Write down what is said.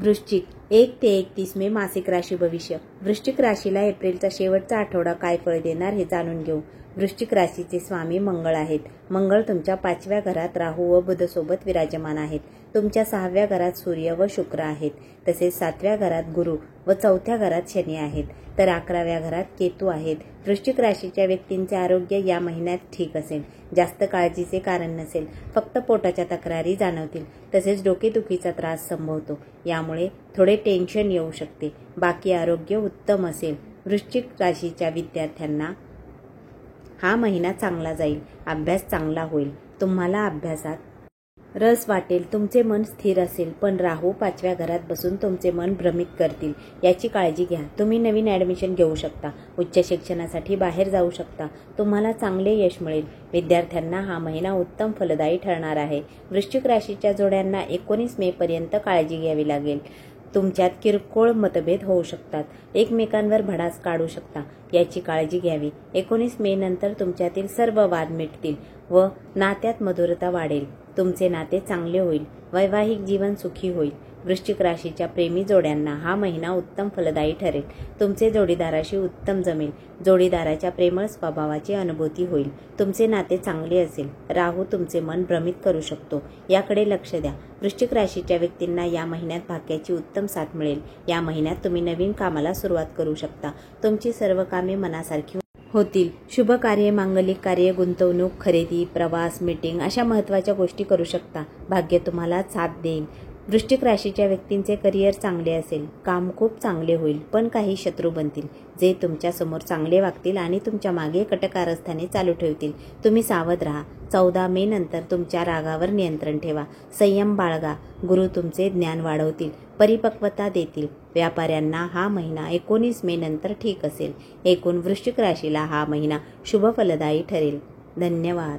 वृश्चिक 1 ते 31 मे मासिक राशी भविष्य. वृश्चिक राशीला एप्रिलचा शेवटचा आठवडा काय फळ देणार हे जाणून घेऊ. वृश्चिक राशीचे स्वामी मंगळ आहेत. मंगळ तुमच्या 5व्या घरात राहू व बुध सोबत विराजमान आहेत. तुमच्या 6व्या घरात सूर्य व शुक्र आहेत. तसेच 7व्या घरात गुरु व 4थ्या घरात शनी आहेत. तर 11व्या घरात केतू आहेत. वृश्चिक राशीच्या व्यक्तींचे आरोग्य या महिन्यात ठीक असेल. जास्त काळजीचे कारण नसेल. फक्त पोटाच्या तक्रारी जाणवतील. तसेच डोकेदुखीचा त्रास संभवतो. यामुळे थोडे टेन्शन येऊ शकते. बाकी आरोग्य उत्तम असेल. वृश्चिक राशीच्या विद्यार्थ्यांना हा महिना चांगला जाईल. अभ्यास चांगला होईल. तुम्हाला अभ्यासात रस वाटेल. तुमचे मन स्थिर असेल. पण राहू 5व्या घरात बसून तुमचे मन भ्रमित करतील. याची काळजी घ्या. तुम्ही नवीन ॲडमिशन घेऊ शकता. उच्च शिक्षणासाठी बाहेर जाऊ शकता. तुम्हाला चांगले यश मिळेल. विद्यार्थ्यांना हा महिना उत्तम फलदायी ठरणार आहे. वृश्चिक राशीच्या जोड्यांना 19 मे पर्यंत काळजी घ्यावी लागेल. तुमच्यात किरकोळ मतभेद होऊ शकतात. एकमेकांवर भडास काढू शकता. याची काळजी घ्यावी. 19 मे नंतर तुमच्यातील सर्व वाद मिटतील व नात्यात मधुरता वाढेल. तुमचे नाते चांगले होईल. वैवाहिक जीवन सुखी होईल. वृश्चिक राशीच्या प्रेमी जोड्यांना हा महिना उत्तम फलदायी ठरेल. तुमचे जोडीदाराशी उत्तम जमेल. जोडीदाराच्या प्रेमळ स्वभावाची अनुभूती होईल. तुमचे नाते चांगले असेल. राहू तुमचे मन भ्रमित करू शकतो. याकडे लक्ष द्या. वृश्चिक राशीच्या व्यक्तींना या महिन्यात भाग्याची उत्तम साथ मिळेल. या महिन्यात तुम्ही नवीन कामाला सुरुवात करू शकता. तुमची सर्व कामे मनासारखी होतील. शुभ कार्य, मांगलिक कार्य, गुंतवणूक, खरेदी, प्रवास, मीटिंग अशा महत्त्वाच्या गोष्टी करू शकता. भाग्य तुम्हाला साथ देईल. वृश्चिक राशीच्या व्यक्तींचे करिअर चांगले असेल. काम खूप चांगले होईल. पण काही शत्रू बनतील जे तुमच्या समोर चांगले वागतील आणि तुमच्या मागे कटकारस्थाने चालू ठेवतील. तुम्ही सावध राहा. 14 मे नंतर तुमच्या रागावर नियंत्रण ठेवा. संयम बाळगा. गुरु तुमचे ज्ञान वाढवतील. परिपक्वता देतील. व्यापाऱ्यांना हा महिना 19 मे नंतर ठीक असेल. एकूण वृश्चिक राशीला हा महिना शुभ फलदायी ठरेल. धन्यवाद.